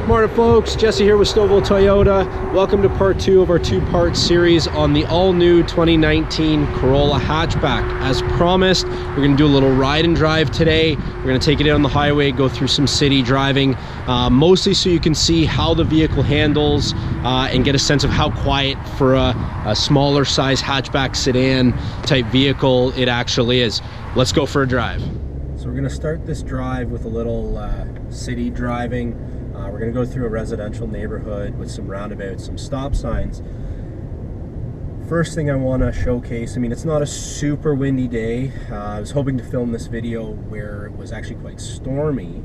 Morning folks, Jesse here with Stovall Toyota. Welcome to part 2 of our 2-part series on the all-new 2019 Corolla hatchback. As promised, we're going to do a little ride and drive today. We're going to take it out on the highway, go through some city driving, mostly so you can see how the vehicle handles and get a sense of how quiet for a smaller size hatchback sedan type vehicle it actually is. Let's go for a drive. So we're going to start this drive with a little city driving. We're going to go through a residential neighborhood with some roundabouts, some stop signs. First thing I want to showcase, I mean, it's not a super windy day. I was hoping to film this video where it was actually quite stormy,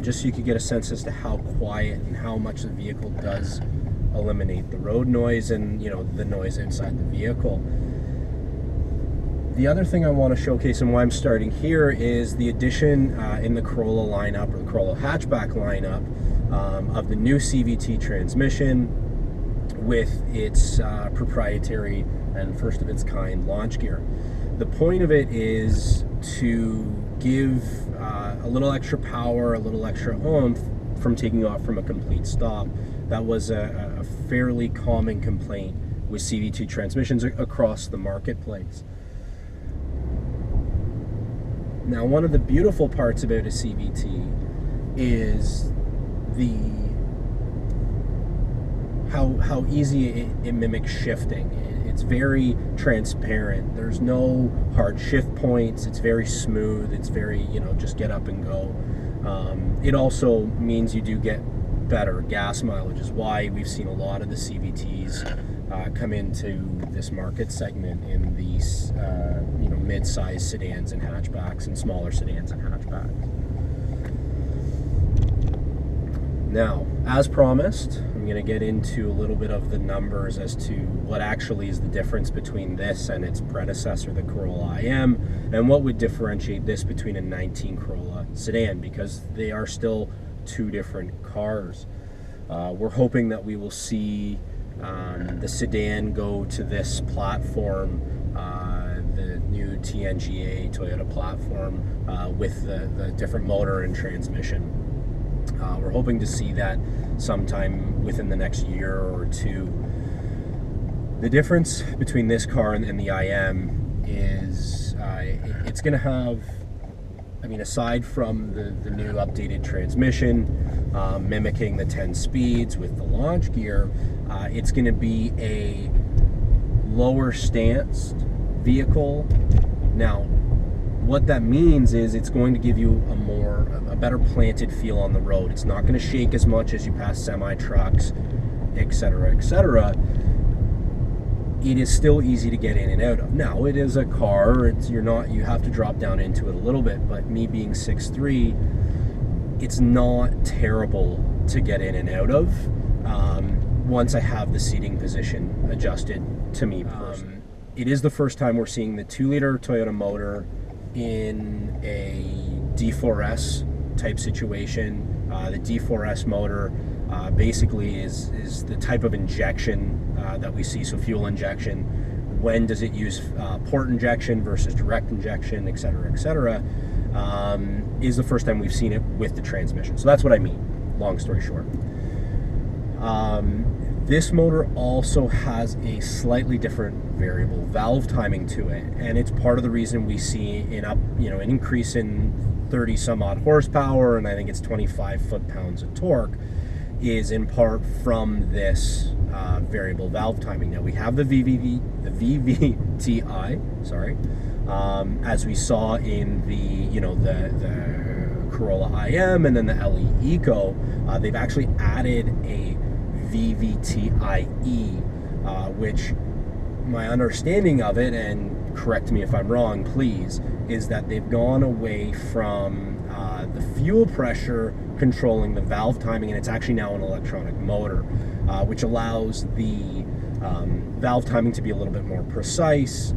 just so you could get a sense as to how quiet and how much the vehicle does eliminate the road noise and, you know, the noise inside the vehicle. The other thing I want to showcase and why I'm starting here is the addition in the Corolla lineup, or the Corolla hatchback lineup, of the new CVT transmission with its proprietary and first of its kind launch gear. The point of it is to give a little extra power, a little extra oomph from taking off from a complete stop. That was a fairly common complaint with CVT transmissions across the marketplace. Now, one of the beautiful parts about a CVT is how easy it mimics shifting. It's very transparent. There's no hard shift points. It's very smooth. It's very, you know, just get up and go. It also means you do get better gas mileage, is why we've seen a lot of the CVTs come into this market segment in these you know, mid-sized sedans and hatchbacks and smaller sedans and hatchbacks. Now, as promised, I'm going to get into a little bit of the numbers as to what actually is the difference between this and its predecessor, the Corolla IM, and what would differentiate this between a 19 Corolla sedan, because they are still two different cars. We're hoping that we will see the sedan go to this platform, the new TNGA Toyota platform with the different motor and transmission. We're hoping to see that sometime within the next year or two. The difference between this car and the IM is it's going to have, I mean, aside from the new updated transmission, mimicking the 10 speeds with the launch gear, it's going to be a lower stanced vehicle. Now, what that means is it's going to give you a better planted feel on the road. It's not going to shake as much as you pass semi-trucks, etc., etc. It is still easy to get in and out of. Now, it is a car. You have to drop down into it a little bit, but me being 6'3", it's not terrible to get in and out of once I have the seating position adjusted to me personally. It is the first time we're seeing the 2-liter Toyota motor in a D4S type situation. The D4S motor basically is the type of injection that we see, so fuel injection. When does it use port injection versus direct injection, etc., etc., is the first time we've seen it with the transmission. So that's what I mean, long story short. This motor also has a slightly different variable valve timing to it, and it's part of the reason we see an increase in 30 some odd horsepower, and I think it's 25 foot-pounds of torque, is in part from this variable valve timing. Now, we have the VVTi, sorry, as we saw in the Corolla IM and then the LE Eco. They've actually added a VVTi-E, which my understanding of it, and correct me if I'm wrong, please, is that they've gone away from the fuel pressure controlling the valve timing, and it's actually now an electronic motor, which allows the valve timing to be a little bit more precise,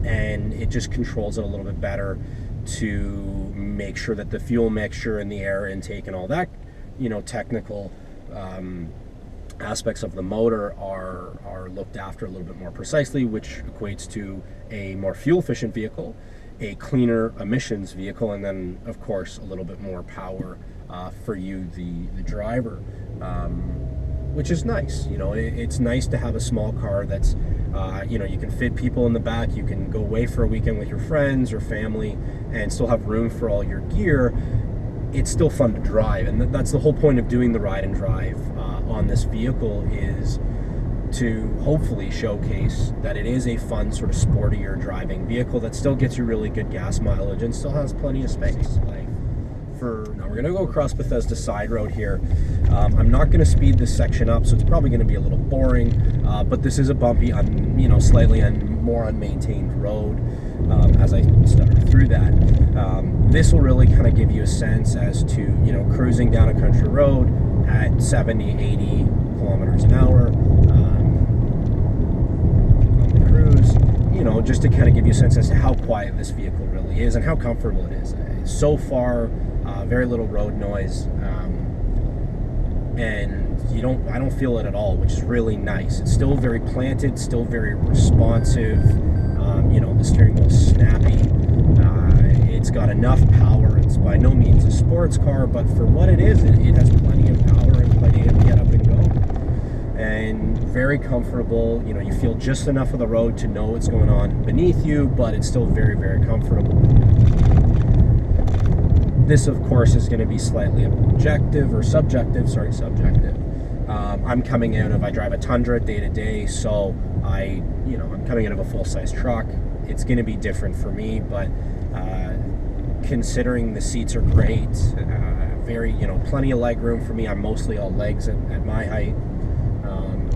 and it just controls it a little bit better to make sure that the fuel mixture and the air intake and all that, technical aspects of the motor are looked after a little bit more precisely, which equates to a more fuel efficient vehicle a cleaner emissions vehicle, and then of course a little bit more power for you, the driver, which is nice. You know, it's nice to have a small car that's you know, you can fit people in the back, you can go away for a weekend with your friends or family and still have room for all your gear. It's still fun to drive, and that's the whole point of doing the ride and drive on this vehicle, is to hopefully showcase that it is a fun, sort of sportier driving vehicle that still gets you really good gas mileage and still has plenty of space. Now we're gonna go across Bethesda side road here. I'm not gonna speed this section up, so it's probably gonna be a little boring, but this is a bumpy, you know, slightly more unmaintained road. As I stutter through that, this will really kind of give you a sense as to, you know, cruising down a country road at 70, 80 kilometers an hour on the cruise, you know, just to kind of give you a sense as to how quiet this vehicle really is and how comfortable it is. So far, very little road noise, and I don't feel it at all, which is really nice. It's still very planted, still very responsive. You know, the steering wheel is snappy. It's got enough power. It's by no means a sports car, but for what it is, it has plenty of power and plenty of get up and go. And very comfortable. You know, you feel just enough of the road to know what's going on beneath you, but it's still very, very comfortable. This, of course, is going to be slightly subjective. I'm coming out of, I drive a Tundra day to day, so I'm coming out of a full-size truck. It's going to be different for me, but considering the seats are great, plenty of leg room for me. I'm mostly all legs at my height.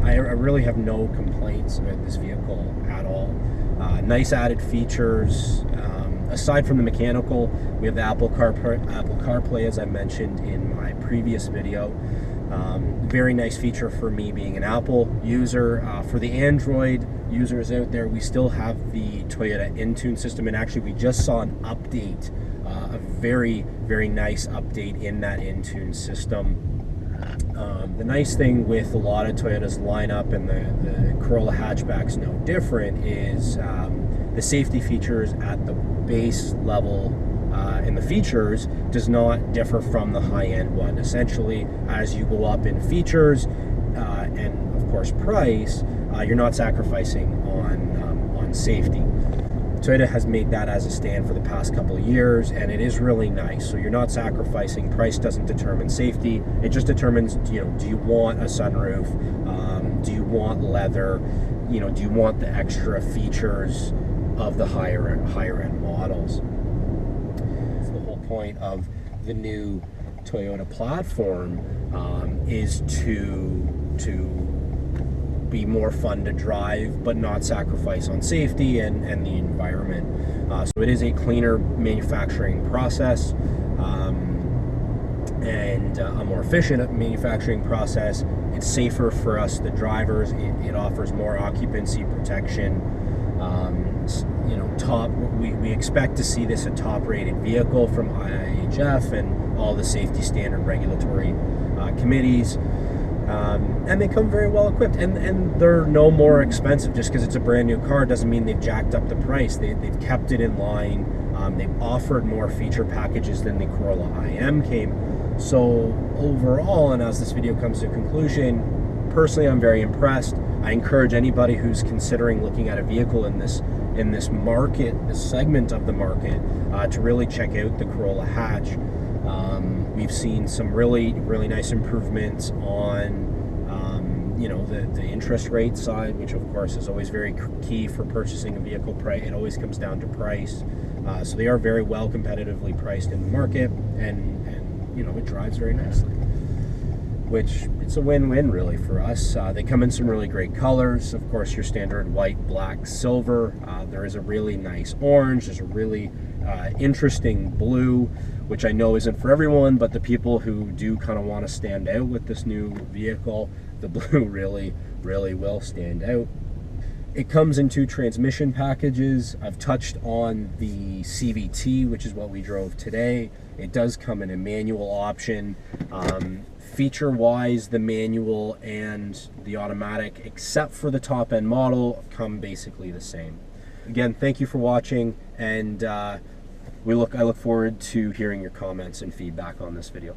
I really have no complaints about this vehicle at all. Nice added features. Aside from the mechanical, we have the Apple CarPlay, as I mentioned in my previous video. Very nice feature for me being an Apple user. For the Android users out there, we still have the Toyota Intune system, and actually we just saw an update, a very, very nice update in that Intune system. The nice thing with a lot of Toyota's lineup, and the Corolla hatchback's no different, is the safety features at the base level in the features does not differ from the high-end one. Essentially, as you go up in features and of course price, you're not sacrificing on safety. Toyota has made that as a stand for the past couple of years, and it is really nice. So you're not sacrificing. Price doesn't determine safety. It just determines, do you want a sunroof? Do you want leather? Do you want the extra features of the higher end models? That's the whole point of the new Toyota platform, is to be more fun to drive, but not sacrifice on safety and the environment. So it is a cleaner manufacturing process, and a more efficient manufacturing process. It's safer for us, the drivers. It offers more occupancy protection. We expect to see this a top-rated vehicle from IIHF and all the safety standard regulatory committees. And they come very well equipped, and they're no more expensive. Just because it's a brand new car doesn't mean they've jacked up the price. They've kept it in line. They've offered more feature packages than the Corolla IM came. So overall, and as this video comes to a conclusion, personally I'm very impressed. I encourage anybody who's considering looking at a vehicle in this market, this segment of the market, to really check out the Corolla Hatch. We've seen some really, really nice improvements on the interest rate side, which of course is always very key for purchasing a vehicle. It always comes down to price. So they are very well competitively priced in the market, and it drives very nicely, which it's a win-win really for us. They come in some really great colors. Of course, your standard white, black, silver. There is a really nice orange. There's a really interesting blue, which I know isn't for everyone, but the people who do kind of want to stand out with this new vehicle, the blue really, really will stand out. It comes in 2 transmission packages. I've touched on the CVT, which is what we drove today. It does come in a manual option. Feature-wise, the manual and the automatic, except for the top-end model, come basically the same. again, thank you for watching, and I look forward to hearing your comments and feedback on this video.